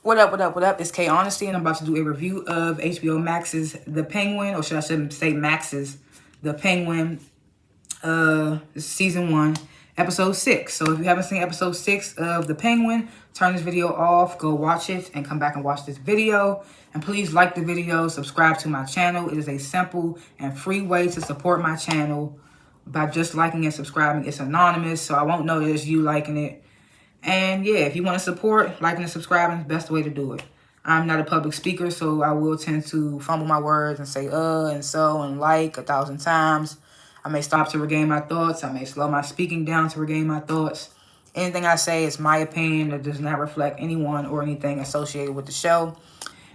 What up, what up, what up? It's K.Honesty, and I'm about to do a review of HBO Max's The Penguin, or should I say Max's The Penguin, season 1, episode 6. So if you haven't seen episode 6 of The Penguin, turn this video off, go watch it, and come back and watch this video. And please like the video, subscribe to my channel. It is a simple and free way to support my channel by just liking and subscribing. It's anonymous, so I won't know that it's you liking it. And yeah, if you want to support, liking and subscribing is the best way to do it. I'm not a public speaker, so I will tend to fumble my words and say and so and like 1,000 times. I may stop to regain my thoughts. I may slow my speaking down to regain my thoughts. Anything I say is my opinion. That does not reflect anyone or anything associated with the show.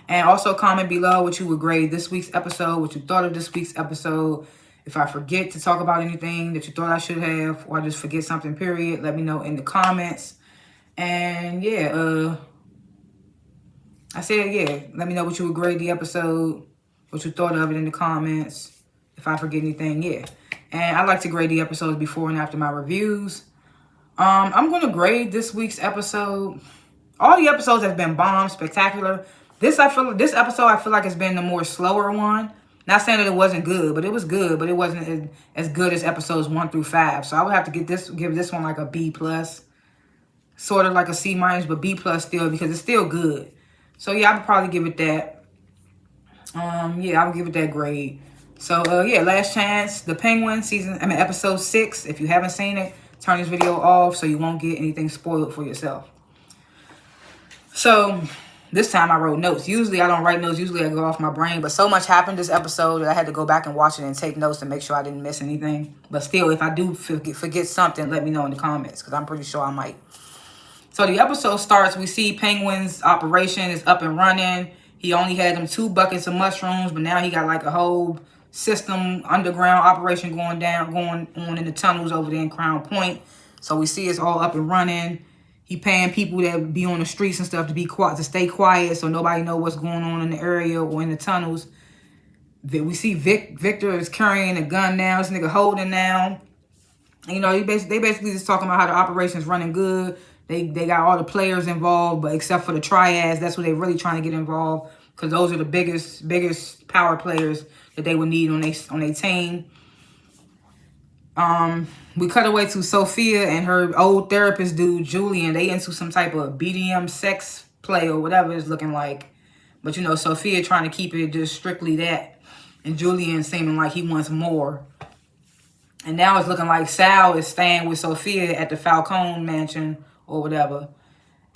And also comment below what you would grade this week's episode, what you thought of this week's episode. If I forget to talk about anything that you thought I should have, or I just forget something, period, let me know in the comments. And yeah, I said, yeah, let me know what you would grade the episode, what you thought of it in the comments. If I forget anything, yeah. And I like to grade the episodes before and after my reviews. I'm going to grade this week's episode. All the episodes have been bomb, spectacular. This episode, I feel like it's been the more slower one. Not saying that it wasn't good, but it was good, but it wasn't as good as episodes 1 through 5. So I would have to give this one like a B+. Sort of like a C-, but B+ still, because it's still good. So yeah, I would probably give it that. Yeah, I would give it that grade. So yeah, last chance, The Penguin episode 6. If you haven't seen it, turn this video off so you won't get anything spoiled for yourself. So this time I wrote notes. Usually I don't write notes. Usually I go off my brain. But so much happened this episode that I had to go back and watch it and take notes to make sure I didn't miss anything. But still, if I do forget something, let me know in the comments, because I'm pretty sure I might. So the episode starts, we see Penguin's operation is up and running. He only had them 2 buckets of mushrooms, but now he got like a whole system, underground operation going on in the tunnels over there in Crown Point. So we see it's all up and running. He paying people that be on the streets and stuff to be quiet, to stay quiet, so nobody know what's going on in the area or in the tunnels. We see Victor is carrying a gun now. This nigga holding now. And, you know, they basically just talking about how the operation is running good. They got all the players involved, but except for the triads, that's what they're really trying to get involved, because those are the biggest power players that they would need on their team. We cut away to Sophia and her old therapist dude, Julian. They into some type of BDM sex play or whatever it's looking like. But, you know, Sophia trying to keep it just strictly that. And Julian seeming like he wants more. And now it's looking like Sal is staying with Sophia at the Falcone mansion or whatever.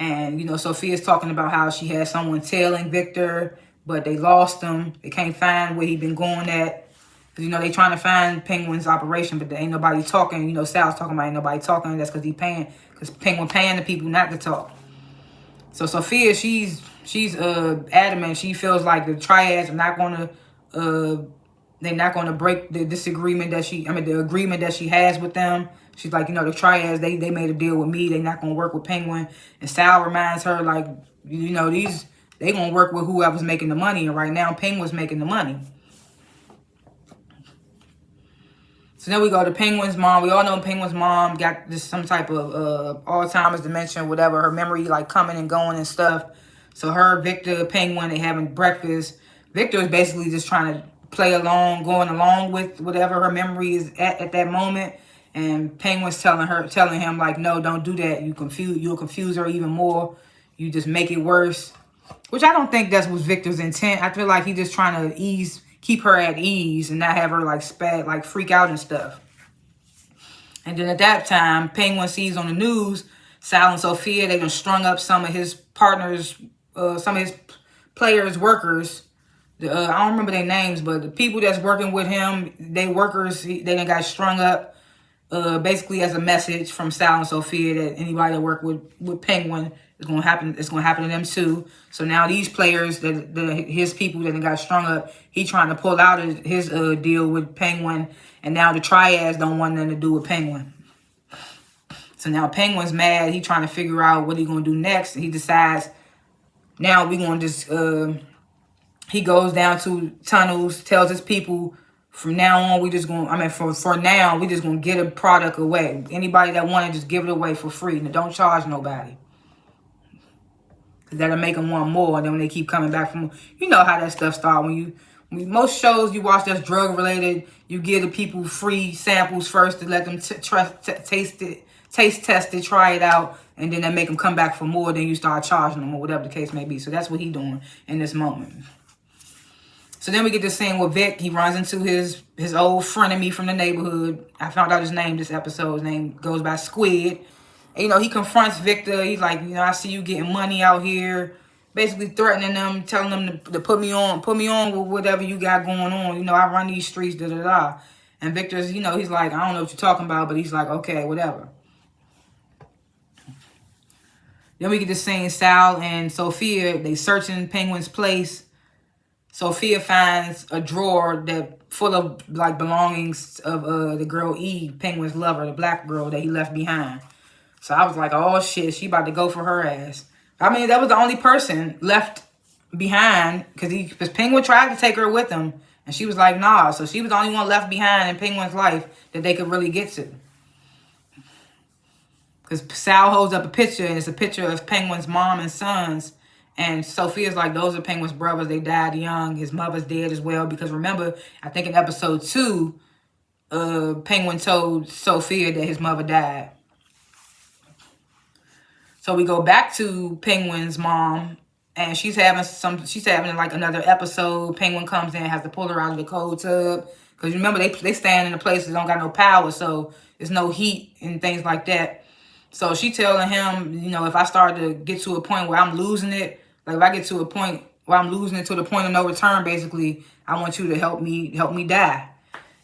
And, you know, Sophia's talking about how she had someone tailing Victor, but they lost him. They can't find where he been going at. Because, you know, they trying to find Penguin's operation, but there ain't nobody talking. You know, Sal's talking about ain't nobody talking. That's because Penguin paying the people not to talk. So Sophia, she's adamant. She feels like the triads are not going to, they're not going to break the agreement that she has with them. She's like, you know, the triads, they made a deal with me. They're not going to work with Penguin. And Sal reminds her, like, you know, they going to work with whoever's making the money. And right now, Penguin's making the money. So then we go to Penguin's mom. We all know Penguin's mom got just some type of Alzheimer's, dementia, whatever. Her memory, like, coming and going and stuff. So her, Victor, Penguin, they having breakfast. Victor is basically just trying to play along, going along with whatever her memory is at that moment. And Penguin's telling him, like, no, don't do that. You'll confuse her even more. You just make it worse. Which I don't think that was Victor's intent. I feel like he's just trying to keep her at ease and not have her like freak out and stuff. And then at that time, Penguin sees on the news, Sal and Sophia, they done strung up some of his partners, some of his players, workers. I don't remember their names, but the people that's working with him, they done got strung up. Basically as a message from Sal and Sophia that anybody that work with Penguin is gonna happen. It's gonna happen to them too. So now these players, his people that got strung up, he trying to pull out his deal with Penguin, and now the triads don't want nothing to do with Penguin. So now Penguin's mad. He trying to figure out what he gonna do next. And he decides now we gonna just. He goes down to tunnels, tells his people, from now on, we just going to, for now, we just going to get a product away. Anybody that want it, just give it away for free. Now, don't charge nobody. That'll make them want more. And then when they keep coming back from, you know how that stuff starts. Most shows you watch that's drug related, you give the people free samples first to let them taste test it, try it out, and then they make them come back for more. Then you start charging them or whatever the case may be. So that's what he's doing in this moment. So then we get this scene with Vic. He runs into his old frenemy from the neighborhood. I found out his name this episode. His name goes by Squid. And, you know, he confronts Victor. He's like, you know, I see you getting money out here. Basically threatening them, telling them to put me on with whatever you got going on. You know, I run these streets, da-da-da. And Victor's, you know, he's like, I don't know what you're talking about, but he's like, okay, whatever. Then we get to scene Sal and Sophia. They searching Penguin's place. Sophia finds a drawer that full of like belongings of the girl Eve, Penguin's lover, the black girl that he left behind. So I was like, oh shit, she about to go for her ass. I mean, that was the only person left behind because Penguin tried to take her with him, and she was like, nah. So she was the only one left behind in Penguin's life that they could really get to. Because Sal holds up a picture, and it's a picture of Penguin's mom and sons. And Sophia's like, those are Penguin's brothers. They died young. His mother's dead as well. Because remember, I think in episode 2, Penguin told Sophia that his mother died. So we go back to Penguin's mom, and she's having like another episode. Penguin comes in, has to pull her out of the cold tub. Because remember, they stand in a place that don't got no power, so there's no heat and things like that. So she telling him, you know, if I start to get to a point where I'm losing it, like if I get to a point where I'm losing it to the point of no return, basically, I want you to help me die.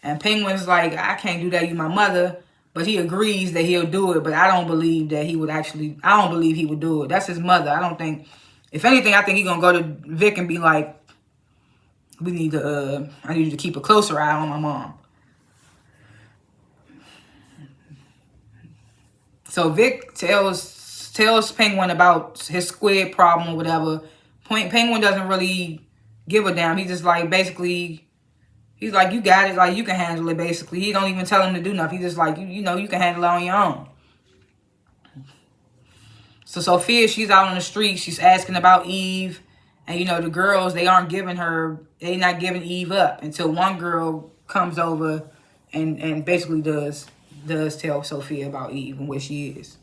And Penguin's like, I can't do that, you my mother. But he agrees that he'll do it, but I don't believe that he would actually, I don't believe he would do it. That's his mother. I don't think, if anything, I think he's going to go to Vic and be like, I need you to keep a closer eye on my mom. So Vic tells Penguin about his squid problem or whatever. Penguin doesn't really give a damn. He just like basically, he's like, you got it. Like, you can handle it, basically. He don't even tell him to do nothing. He just like, you know, you can handle it on your own. So Sophia, she's out on the street. She's asking about Eve. And, you know, the girls, they not giving Eve up until one girl comes over and basically does tell Sophia about Eve and where she is.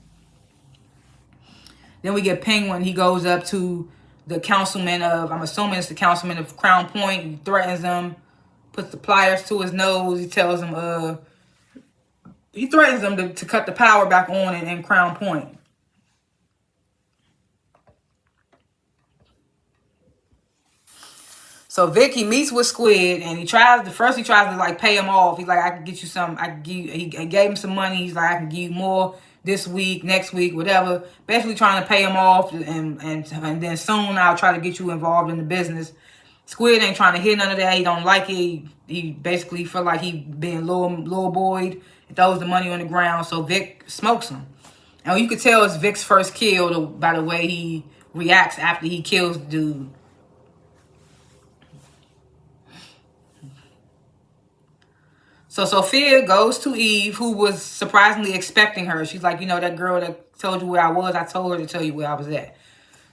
Then we get Penguin. He goes up to the councilman I'm assuming it's the councilman of Crown Point. He threatens him, puts the pliers to his nose. He tells him, he threatens him to cut the power back on in Crown Point. So Vic, he meets with Squid, and he tries to like pay him off. He's like, I can get you some, he gave him some money. He's like, I can give you more this week, next week, whatever. Basically trying to pay him off, and then soon I'll try to get you involved in the business. Squid ain't trying to hear none of that. He don't like it. He basically feel like he being little boyed. He throws the money on the ground, so Vic smokes him. And you could tell it's Vic's first kill by the way he reacts after he kills the dude. So Sophia goes to Eve, who was surprisingly expecting her. She's like, you know, that girl that told you where I was, I told her to tell you where I was at.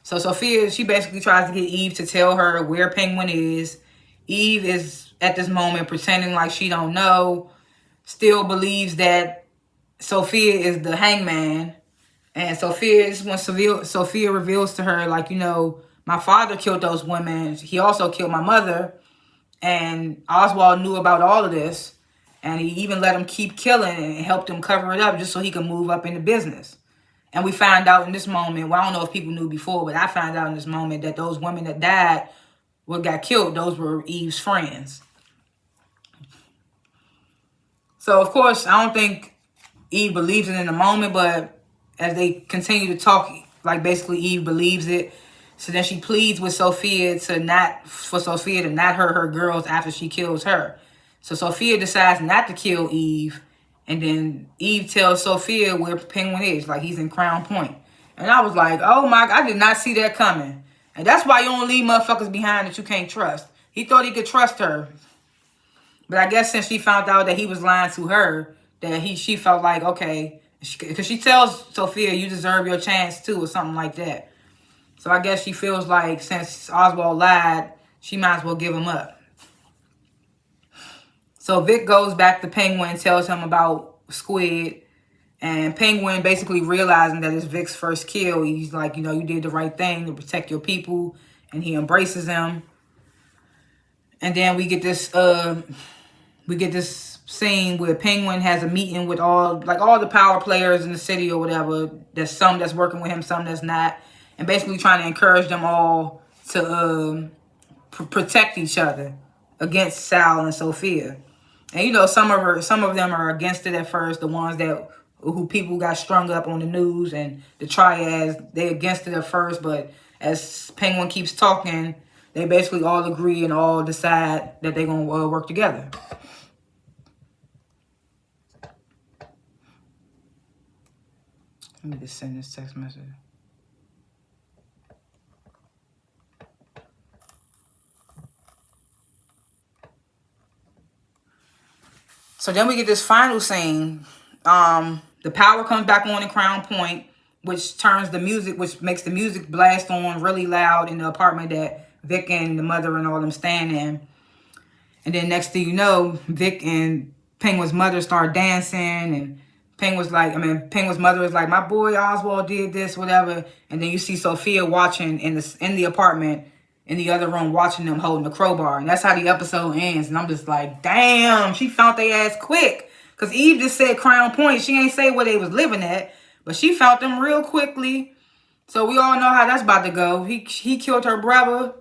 So Sophia, she basically tries to get Eve to tell her where Penguin is. Eve is, at this moment, pretending like she don't know. Still believes that Sophia is the hangman. And Sophia is when Sophia reveals to her, like, you know, my father killed those women. He also killed my mother. And Oswald knew about all of this. And he even let him keep killing and helped him cover it up just so he could move up in the business. And we find out in this moment, well, I don't know if people knew before, but I found out in this moment that those women that died, got killed, those were Eve's friends. So, of course, I don't think Eve believes it in the moment, but as they continue to talk, like basically Eve believes it. So then she pleads with Sophia for Sophia to not hurt her girls after she kills her. So Sophia decides not to kill Eve. And then Eve tells Sophia where Penguin is. Like, he's in Crown Point. And I was like, oh my, I did not see that coming. And that's why you don't leave motherfuckers behind that you can't trust. He thought he could trust her. But I guess since she found out that he was lying to her, that she felt like, okay. Because she tells Sophia, you deserve your chance too, or something like that. So I guess she feels like since Oswald lied, she might as well give him up. So Vic goes back to Penguin and tells him about Squid. And Penguin basically realizing that it's Vic's first kill, he's like, you did the right thing to protect your people. And he embraces them. And then we get this scene where Penguin has a meeting with all the power players in the city or whatever. There's some that's working with him, some that's not. And basically trying to encourage them all to protect each other against Sal and Sophia. And some of them are against it at first. The ones who people got strung up on the news and the triads, they against it at first. But as Penguin keeps talking, they basically all agree and all decide that they're going to work together. Let me just send this text message. So then we get this final scene. The power comes back on in Crown Point, which makes the music blast on really loud in the apartment that Vic and the mother and all them stand in. And then next thing you know, Vic and Penguin's mother start dancing, and Penguin's mother is like, my boy Oswald did this, whatever. And then you see Sophia watching in the apartment, in the other room, watching them holding the crowbar. And that's how the episode ends. And I'm just like, damn, she found their ass quick. Because Eve just said Crown Point. She ain't say where they was living at. But she found them real quickly. So we all know how that's about to go. He killed her brother.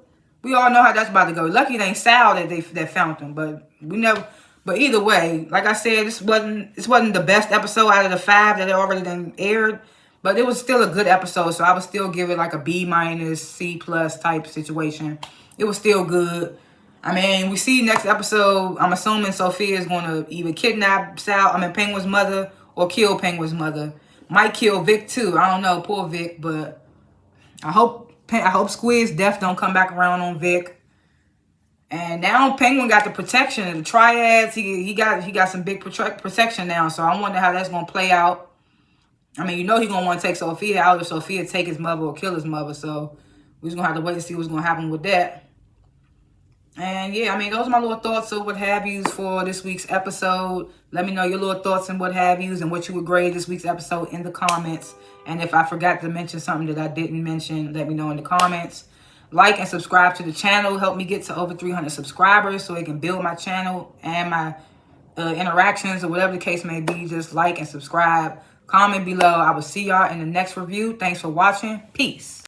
We all know how that's about to go. Lucky it ain't Sal that found them. But we never... But either way, like I said, this wasn't the best episode out of the 5 that had already been aired. But it was still a good episode, so I would still give it like a B-, C+ type situation. It was still good. I mean, we see next episode, I'm assuming Sophia is going to either kidnap Penguin's mother or kill Penguin's mother. Might kill Vic too. I don't know, poor Vic, but I hope Squid's death don't come back around on Vic. And now Penguin got the protection of the triads. He got some big protection now, so I wonder how that's going to play out. I mean, he's going to want to take Sophia out, or Sophia take his mother or kill his mother. So we're just going to have to wait and see what's going to happen with that. And yeah, I mean, those are my little thoughts or what have yous for this week's episode. Let me know your little thoughts and what have yous and what you would grade this week's episode in the comments. And if I forgot to mention something that I didn't mention, let me know in the comments. Like and subscribe to the channel. Help me get to over 300 subscribers so it can build my channel and my interactions or whatever the case may be. Just like and subscribe. Comment below. I will see y'all in the next review. Thanks for watching. Peace.